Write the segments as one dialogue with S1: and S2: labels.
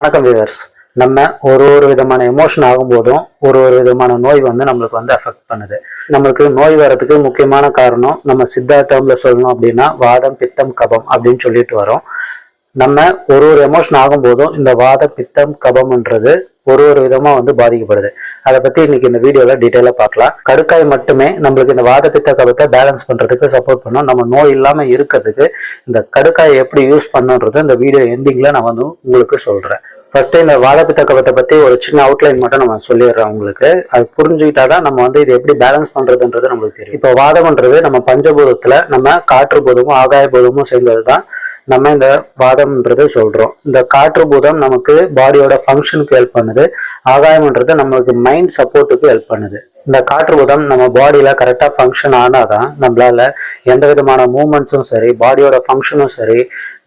S1: வணக்கம் வியூவர்ஸ். நம்ம ஒரு விதமான எமோஷன் ஆகும்போதும் ஒரு விதமான நோய் வந்து நம்மளுக்கு வந்து அஃபெக்ட் பண்ணுது. நம்மளுக்கு நோய் வர்றதுக்கு முக்கியமான காரணம் நம்ம சித்தா டேர்ம்ல சொல்லணும் அப்படின்னா வாதம், பித்தம், கபம் அப்படின்னு சொல்லிட்டு வரோம். நம்ம ஒரு எமோஷன் ஆகும்போதும் இந்த வாத, பித்தம், கபம்ன்றது ஒரு விதமா வந்து பாதிக்கப்படுது. அதை பத்தி இன்னைக்கு இந்த வீடியோல டீட்டெயிலா பார்க்கலாம். கடுக்காய் மட்டுமே நம்மளுக்கு இந்த வாத, பித்த, கபத்தை பேலன்ஸ் பண்றதுக்கு சப்போர்ட் பண்ணும். நம்ம நோய் இல்லாம இருக்கிறதுக்கு இந்த கடுக்காயை எப்படி யூஸ் பண்ணுன்றது இந்த வீடியோ எண்டிங்ல நான் வந்து உங்களுக்கு சொல்றேன். ஃபர்ஸ்ட் இந்த வாதப்பித்த கபத்தை பத்தி ஒரு சின்ன அவுட்லைன் மட்டும் நம்ம சொல்லிடுறோம் உங்களுக்கு. அது புரிஞ்சுக்கிட்டாதான் நம்ம வந்து இது எப்படி பேலன்ஸ் பண்றதுன்றது நம்மளுக்கு தெரியும். இப்போ வாதம்ன்றது நம்ம பஞ்சபூதத்துல நம்ம காற்று பூதமும் ஆகாய பூதமும் சேர்ந்ததுதான் நம்ம இந்த வாதம்ன்றது சொல்றோம். இந்த காற்று பூதம் நமக்கு பாடியோட ஃபங்க்ஷனுக்கு ஹெல்ப் பண்ணுது. ஆகாயம்ன்றது நம்மளுக்கு மைண்ட் சப்போர்ட்டுக்கு ஹெல்ப் பண்ணுது. இந்த காற்று பூதம் நம்ம பாடியில கரெக்டா ஃபங்க்ஷன் ஆனாதான் நம்மளால எந்த விதமான மூவ்மெண்ட்ஸும் சரி, பாடியோட ஃபங்க்ஷனும் சரி,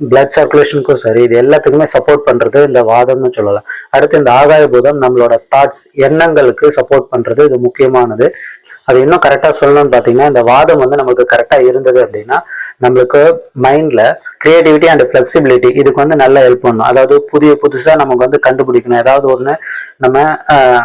S1: பிளட் சர்க்குலேஷனுக்கும் சரி, இது எல்லாத்துக்குமே சப்போர்ட் பண்றது இந்த வாதம்னு சொல்லலாம். அடுத்து இந்த ஆகாய பூதம் நம்மளோட தாட்ஸ், எண்ணங்களுக்கு சப்போர்ட் பண்றது இது முக்கியமானது. அது இன்னும் கரெக்டா சொல்லணும்னு பாத்தீங்கன்னா, இந்த வாதம் வந்து நமக்கு கரெக்டா இருந்தது அப்படின்னா நம்மளுக்கு மைண்ட்ல கிரியேட்டிவிட்டி அண்ட் ஃபிளெக்சிபிலிட்டி இதுக்கு வந்து நல்லா ஹெல்ப் பண்ணும். அதாவது புதுசா நமக்கு வந்து கண்டுபிடிக்கணும், ஏதாவது ஒண்ணு நம்ம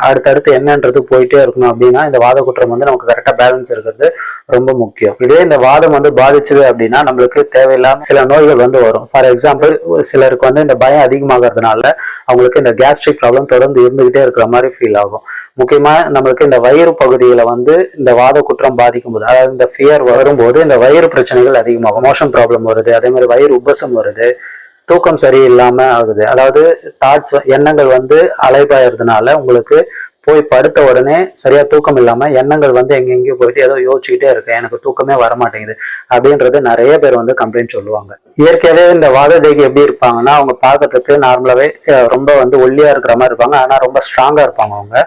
S1: அடுத்தடுத்து என்னன்றது போயிட்டே இருக்கணும் அப்படின்னா இந்த வாத குற்றம் வந்து நமக்கு கரெக்டா பேலன்ஸ் இருக்கிறது ரொம்ப முக்கியம். இதே இந்த வாதம் வந்து பாதிச்சது அப்படின்னா நம்மளுக்கு தேவையில்லாம சில நோய்கள் வந்து வரும். ஃபார் எக்ஸாம்பிள், சிலருக்கு வந்து இந்த பயம் அதிகமாகிறதுனால அவங்களுக்கு இந்த கேஸ்ட்ரிக் ப்ராப்ளம் தொடர்ந்து இருந்துகிட்டே இருக்கிற மாதிரி ஃபீல் ஆகும். முக்கியமா நம்மளுக்கு இந்த வயிறு பகுதியில வந்து இந்த வாத குற்றம் பாதிக்கும் போது, அதாவது இந்த ஃபியர் வரும்போது இந்த வயிறு பிரச்சனைகள் அதிகமாகும். மோஷன் ப்ராப்ளம் வருது, அதே மாதிரி வயிறு உபசம் வருது, தூக்கம் சரியில்லாம ஆகுது. அதாவது தாட்ஸ், எண்ணங்கள் வந்து அலைபாயறதுனால உங்களுக்கு போய் படுத்த உடனே சரியா தூக்கம் இல்லாம எண்ணங்கள் வந்து எங்கெங்கயோ போயிட்டு ஏதோ யோசிச்சுக்கிட்டே இருக்கேன், எனக்கு தூக்கமே வரமாட்டேங்குது அப்படின்றது நிறைய பேர் வந்து கம்ப்ளைண்ட் சொல்லுவாங்க. இயற்கையாவே இந்த வாத தேகி எப்படி இருப்பாங்கன்னா, அவங்க பார்க்கறதுக்கு நார்மலாவே ரொம்ப வந்து ஒல்லியா இருக்கிற மாதிரி இருப்பாங்க. ஆனா ரொம்ப ஸ்ட்ராங்கா இருப்பாங்க. அவங்க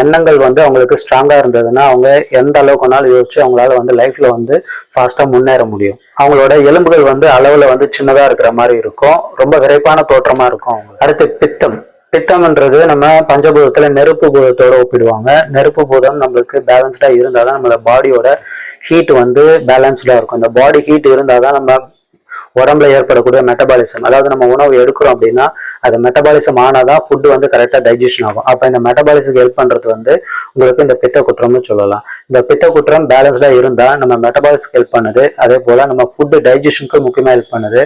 S1: எண்ணங்கள் வந்து அவங்களுக்கு ஸ்ட்ராங்கா இருந்ததுன்னா அவங்க எந்த அளவுக்கு வேணாலும் யோசிச்சு அவங்களால வந்து லைஃப்ல வந்து ஃபாஸ்டா முன்னேற முடியும். அவங்களோட எலும்புகள் வந்து அளவுல வந்து சின்னதா இருக்கிற மாதிரி இருக்கும், ரொம்ப விரைப்பான தோற்றமா இருக்கும். அடுத்து பித்தம். பித்தம்ன்றது நம்ம பஞ்சபூதத்துல நெருப்பு பூதத்தோட ஒப்பிடுவாங்க. நெருப்பு பூதம் நம்மளுக்கு பேலன்ஸ்டா இருந்தாதான் நம்மளோட பாடியோட ஹீட் வந்து பேலன்ஸ்டா இருக்கும். இந்த பாடி ஹீட் இருந்தாதான் நம்ம உடம்புல ஏற்படக்கூடிய மெட்டபாலிசம், அதாவது நம்ம உணவு எடுக்கிறோம் அப்படின்னா அது மெட்டபாலிசம் ஆனாதான் ஃபுட் வந்து கரெக்டா டைஜஷன் ஆகும். அப்ப இந்த மெட்டபாலிசம் ஹெல்ப் பண்றது வந்து உங்களுக்கு இந்த பித்த குற்றம்னு சொல்லலாம். இந்த பித்த குற்றம் பேலன்ஸ்டா இருந்தா நம்ம மெட்டபாலிசம் ஹெல்ப் பண்ணுது. அதே போல நம்ம ஃபுட் டைஜஷனுக்கு முக்கியமா ஹெல்ப் பண்ணுது.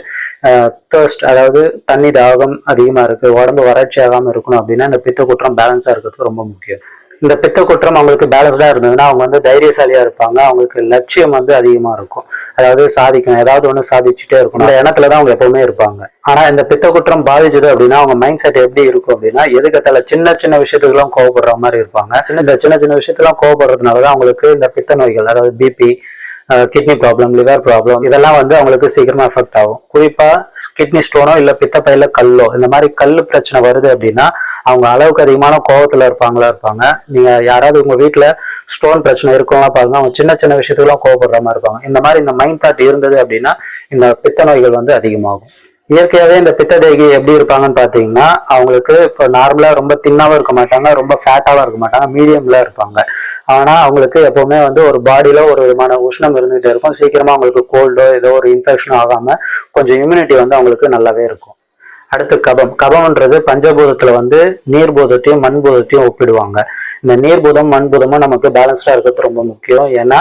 S1: தர்ஸ்ட், அதாவது தண்ணி தாகம் அதிகமா இருக்கு, உடம்பு வறட்சி ஆகாம இருக்கணும் அப்படின்னா இந்த பித்த குற்றம் பேலன்ஸா இருக்கிறது ரொம்ப முக்கியம். இந்த பித்த குற்றம் அவங்களுக்கு பேலன்ஸ்டா இருந்ததுன்னா அவங்க வந்து தைரியசாலியா இருப்பாங்க. அவங்களுக்கு லட்சியம் வந்து அதிகமா இருக்கும், அதாவது சாதிக்கணும், ஏதாவது ஒண்ணு சாதிச்சுட்டே இருக்கும், இந்த எண்ணத்துலதான் அவங்க எப்பவுமே இருப்பாங்க. ஆனா இந்த பித்த குற்றம் பாதிச்சது அப்படின்னா அவங்க மைண்ட் செட் எப்படி இருக்கும் அப்படின்னா, எதுக்கத்தால சின்ன விஷயத்துக்கெல்லாம் கோவப்படுற மாதிரி இருப்பாங்க. சின்ன விஷயத்துலாம் கோவப்படுறதுனாலதான் அவங்களுக்கு இந்த பித்த நோய்கள், அதாவது BP, kidney problem, liver problem இதெல்லாம் வந்து அவங்களுக்கு சீக்கிரமா எஃபெக்ட் ஆகும். குறிப்பா கிட்னி ஸ்டோனோ இல்ல பித்தப்பையில கல்லோ, இந்த மாதிரி கல்லு பிரச்சனை வருது அப்படின்னா அவங்க அளவுக்கு அதிகமான கோவத்துல இருப்பாங்க. நீங்க யாராவது உங்க வீட்டுல ஸ்டோன் பிரச்சனை இருக்கவங்க பாருங்க, அவங்க சின்ன விஷயத்துக்கெல்லாம் கோவப்படுற மாதிரி இருப்பாங்க. இந்த மாதிரி இந்த மைண்ட் தாட் இருந்தது அப்படின்னா இந்த பித்த நோய்கள் வந்து அதிகமாகும். இயற்கையாவே இந்த பித்த தேகி எப்படி இருப்பாங்கன்னு பாத்தீங்கன்னா, அவங்களுக்கு இப்போ நார்மலா ரொம்ப தின்னாவும் இருக்க மாட்டாங்க, ரொம்ப ஃபேட்டாவும் இருக்க மாட்டாங்க, மீடியம்ல இருப்பாங்க. ஆனா அவங்களுக்கு எப்பவுமே வந்து ஒரு பாடியில ஒரு விதமான உஷ்ணம் இருந்துகிட்டே இருக்கும். சீக்கிரமா அவங்களுக்கு கோல்டோ ஏதோ ஒரு இன்ஃபெக்ஷன் ஆகாம கொஞ்சம் இம்யூனிட்டி வந்து அவங்களுக்கு நல்லாவே இருக்கும். அடுத்து கபம். கபம்ன்றது பஞ்சபூதத்துல வந்து நீர்பூதத்தையும் மண்பூதத்தையும் ஒப்பிடுவாங்க. இந்த நீர்பூதம் மண்பூதமும் நமக்கு பேலன்ஸ்டா இருக்கிறது ரொம்ப முக்கியம். ஏன்னா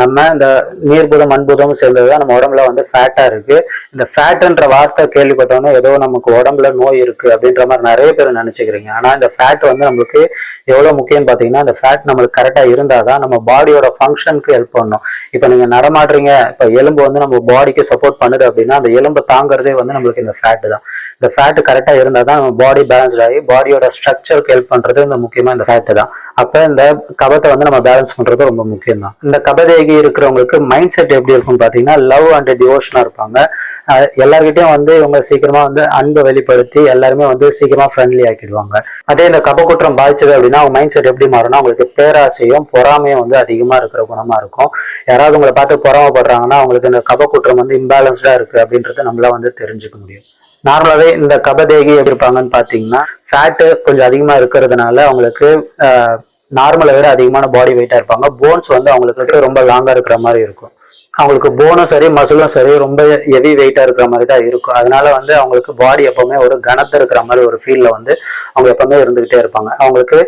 S1: நம்ம இந்த நீர்பூதம் மண்பூதமும் சேர்ந்ததுதான் நம்ம உடம்புல வந்து ஃபேட்டா இருக்கு. இந்த ஃபேட்ன்ற வார்த்தை கேள்விப்பட்டோன்னா ஏதோ நமக்கு உடம்புல நோய் இருக்கு அப்படின்ற மாதிரி நிறைய பேர் நினைச்சுக்கிறீங்க. ஆனா இந்த ஃபேட் வந்து நம்மளுக்கு எவ்வளவு முக்கியம்னு பாத்தீங்கன்னா, இந்த ஃபேட் நம்மளுக்கு கரெக்டா இருந்தாதான் நம்ம பாடியோட ஃபங்க்ஷனுக்கு ஹெல்ப் பண்ணும். இப்ப நீங்க நடமாடுறீங்க, இப்ப எலும்பு வந்து நம்ம பாடிக்கு சப்போர்ட் பண்ணுது அப்படின்னா அந்த எலும்பை தாங்கிறதே வந்து நம்மளுக்கு இந்த ஃபேட் தான். இந்த ஃபேட் கரெக்டா இருந்தா தான் நம்ம பாடி பேலன்ஸ்ட் ஆகி பாடியோட ஸ்ட்ரக்சருக்கு ஹெல்ப் பண்றது இந்த முக்கியமா இந்த ஃபேட் தான். அப்ப இந்த கபத்தை வந்து நம்ம பேலன்ஸ் பண்றது ரொம்ப முக்கியம் தான். இந்த கபதேகி இருக்கிறவங்களுக்கு மைண்ட் செட் எப்படி இருக்கும் பாத்தீங்கன்னா, லவ் அண்ட் டிவோஷனா இருப்பாங்க. எல்லார்கிட்டையும் வந்து இவங்க சீக்கிரமா வந்து அன்பை வெளிப்படுத்தி எல்லாருமே வந்து சீக்கிரமா ஃப்ரெண்ட்லி ஆக்கிடுவாங்க. அதே இந்த கபக்குற்றம் பாதிச்சது அப்படின்னா அவங்க மைண்ட் செட் எப்படி மாறும்னா, அவங்களுக்கு பேராசையும் பொறாமையும் வந்து அதிகமா இருக்கிற குணமா இருக்கும். யாராவது உங்களை பார்த்து பொறாமப்படுறாங்கன்னா அவங்களுக்கு இந்த கபக்குற்றம் வந்து இம்பேலன்ஸ்டா இருக்கு அப்படின்றத நம்மள வந்து தெரிஞ்சுக்க முடியும். நார்மலாவே இந்த கபதேகி எப்படி இருப்பாங்கன்னு பாத்தீங்கன்னா, ஃபேட்டு கொஞ்சம் அதிகமா இருக்கிறதுனால அவங்களுக்கு நார்மலை விட அதிகமான பாடி வெயிட்டா இருப்பாங்க. போன்ஸ் வந்து அவங்களுக்கு ரொம்ப லாங்கா இருக்கிற மாதிரி இருக்கும். அவங்களுக்கு போனும் சரி மசிலும் சரி ரொம்ப ஹெவி வெயிட்டா இருக்கிற மாதிரி தான் இருக்கும். அதனால வந்து அவங்களுக்கு பாடி எப்பவுமே ஒரு கனத்தை இருக்கிற மாதிரி ஒரு ஃபீல்ல வந்து அவங்க எப்பவுமே இருந்துகிட்டே இருப்பாங்க. அவங்களுக்கு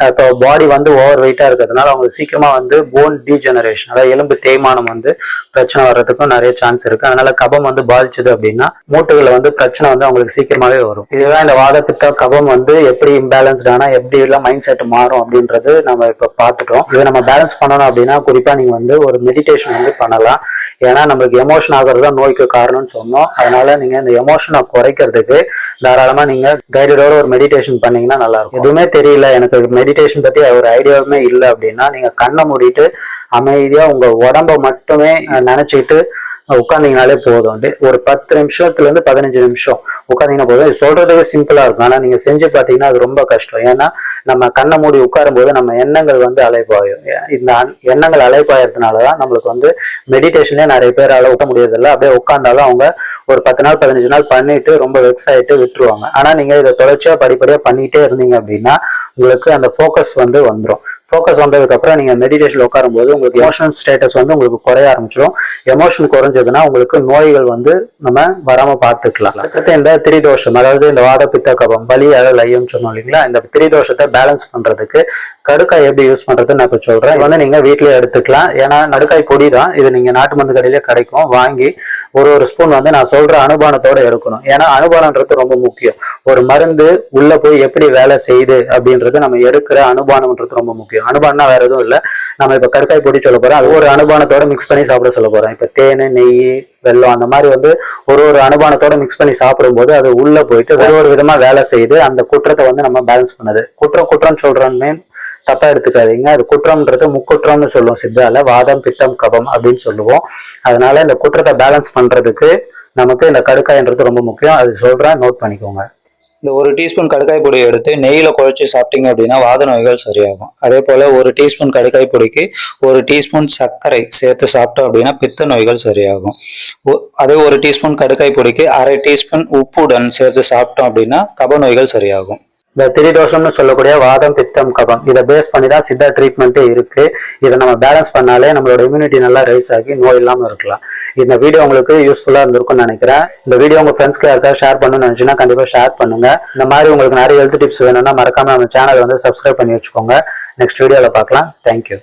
S1: இப்போ பாடி வந்து ஓவர் வெயிட்டா இருக்கிறதுனால அவங்களுக்கு சீக்கிரமா வந்து போன் டீஜெனரேஷன், அதாவது எலும்பு தேய்மானம் வந்து பிரச்சனை வர்றதுக்கும் நிறைய சான்ஸ் இருக்கு. அதனால கபம் வந்து பாதிச்சது அப்படின்னா மூட்டுகளை வந்து பிரச்சனை வந்து அவங்களுக்கு சீக்கிரமாவே வரும். இதுதான் இந்த வாத பித்த கபம் வந்து எப்படி இம்பேலன்ஸ்டானா எப்படி எல்லாம் மைண்ட் செட் மாறும் அப்படின்றது நம்ம இப்ப பார்த்துட்டோம். இதை நம்ம பேலன்ஸ் பண்ணணும் அப்படின்னா குறிப்பா நீங்க வந்து ஒரு மெடிடேஷன் வந்து பண்ணலாம். ஏன்னா நம்மளுக்கு எமோஷன் ஆகிறது தான் நோய்க்கு காரணம்னு சொன்னோம். அதனால நீங்க இந்த எமோஷனை குறைக்கிறதுக்கு தாராளமா நீங்க கைடடோட ஒரு மெடிடேஷன் பண்ணீங்கன்னா நல்லா இருக்கும். எதுவுமே தெரியல, எனக்கு மெடிடேஷன் பத்தி ஒரு ஐடியாவுமே இல்லை அப்படின்னா நீங்க கண்ணை மூடிட்டு அமைதியா உங்க உடம்ப மட்டுமே நினைச்சிட்டு உட்காந்தீங்கனாலே போதும். ஒரு 10 நிமிஷத்துல இருந்து 15 நிமிஷம் உட்காந்தீங்கன்னா போதும். இது சொல்றதுக்கு சிம்பிளா இருக்கும், ஆனா நீங்க செஞ்சு பாத்தீங்கன்னா அது ரொம்ப கஷ்டம். ஏன்னா நம்ம கண்ணை மூடி உட்காரும் போது நம்ம எண்ணங்கள் வந்து அலைப்பாயும். இந்த எண்ணங்கள் அலைப்பாயறதுனாலதான் நம்மளுக்கு வந்து மெடிடேஷனே நிறைய பேரால உட்க முடியறதில்ல. அப்படியே உட்காந்தாலும் அவங்க ஒரு 10 நாள் 15 நாள் பண்ணிட்டு ரொம்ப வெக்ஸ் ஆயிட்டு விட்டுருவாங்க. ஆனா நீங்க இதை தொடர்ச்சியா படிப்படியா பண்ணிட்டே இருந்தீங்க அப்படின்னா உங்களுக்கு அந்த ஃபோக்கஸ் வந்து வந்துடும். ஃபோக்கஸ் வந்ததுக்கு அப்புறம் நீங்க மெடிடேஷன் உட்காரும் போது உங்களுக்கு எமோஷனல் ஸ்டேட்டஸ் வந்து உங்களுக்கு குறைய ஆரம்பிச்சிடும். எமோஷன் குறைஞ்சதுன்னா உங்களுக்கு நோய்கள் வந்து நம்ம வராம பார்த்துக்கலாம். அடுத்து இந்த திரிதோஷம், அதாவது இந்த வாத பித்த கபம் வலி அதாவது லையம்னு சொன்னோம் இல்லைங்களா, இந்த திரிதோஷத்தை பேலன்ஸ் பண்றதுக்கு கடுக்காய் எப்படி யூஸ் பண்றதுன்னு நான் இப்ப சொல்றேன். இது வந்து நீங்க வீட்லயே எடுத்துக்கலாம். ஏன்னா நடுக்காய் பொடி தான் இது, நீங்க நாட்டு மருந்து கடையிலே கிடைக்கும். வாங்கி ஒரு ஸ்பூன் வந்து நான் சொல்ற அனுபானத்தோட எடுக்கணும். ஏன்னா அனுபானம்ன்றது ரொம்ப முக்கியம். ஒரு மருந்து உள்ள போய் எப்படி வேலை செய்யுது அப்படின்றது நம்ம எடுக்கிற அனுபானம்ன்றது ரொம்ப முக்கியம். அனுபானம்னா வேற எதுவும் இல்லை. நம்ம இப்ப கடுக்காய் பொடி சொல்ல போறோம், அது ஒரு அனுபானத்தோட மிக்ஸ் பண்ணி சாப்பிட சொல்ல போறோம். இப்ப தேனு நெய் வெல்லம் அந்த மாதிரி வந்து ஒரு அனுபானத்தோட மிக்ஸ் பண்ணி சாப்பிடும் போது அது உள்ள போயிட்டு ஒரு விதமா வேலை செய்யுது. அந்த குற்றத்தை வந்து நம்ம பேலன்ஸ் பண்ணுது. குற்றம் சொல்றோன்னு தப்பா எடுத்துக்காதீங்க. அது குற்றம்ன்றது முக்குற்றம்னு சொல்லுவோம் சித்தால, வாதம் பித்தம் கபம் அப்படின்னு சொல்லுவோம். அதனால இந்த குற்றத்தை பேலன்ஸ் பண்றதுக்கு நமக்கு இந்த கடுக்காய்ன்றது ரொம்ப முக்கியம். அது சொல்றேன், நோட் பண்ணிக்கோங்க.
S2: இந்த 1 டீஸ்பூன் கடுக்காய் பொடியை எடுத்து நெய்யில குழைச்சி சாப்பிட்டீங்க அப்படின்னா வாத நோய்கள் சரியாகும். அதே போல 1 டீஸ்பூன் கடுக்காய் பொடிக்கு 1 டீஸ்பூன் சர்க்கரை சேர்த்து சாப்பிட்டோம் அப்படின்னா பித்த நோய்கள் சரியாகும். அதே 1 டீஸ்பூன் கடுக்காய் பொடிக்கு 1/2 டீஸ்பூன் உப்புடன் சேர்த்து சாப்பிட்டோம் அப்படின்னா கப நோய்கள் சரியாகும்.
S1: இந்த திரிதோஷம்னு சொல்லக்கூடிய வாதம் பித்தம் கபம் இதை பேஸ் பண்ணி தான் சித்தா ட்ரீட்மெண்ட்டே இருக்கு. இதை நம்ம பேலன்ஸ் பண்ணாலே நம்மளோட இம்யூனிட்டி நல்லா ரைஸ் ஆகி நோய் இல்லாமல் இருக்கலாம். இந்த வீடியோ உங்களுக்கு யூஸ்ஃபுல்லா இருந்திருக்கும்னு நினைக்கிறேன். இந்த வீடியோ உங்க ஃப்ரெண்ட்ஸ்க்கு யாருக்காவது ஷேர் பண்ணணும்னு நினைச்சுன்னா கண்டிப்பா ஷேர் பண்ணுங்க. இந்த மாதிரி உங்களுக்கு நிறைய ஹெல்த் டிப்ஸ் வேணும்னா மறக்காம நம்ம சேனலை வந்து சப்ஸ்கிரைப் பண்ணி வச்சுக்கோங்க. நெக்ஸ்ட் வீடியோல பார்க்கலாம். தேங்க்யூ.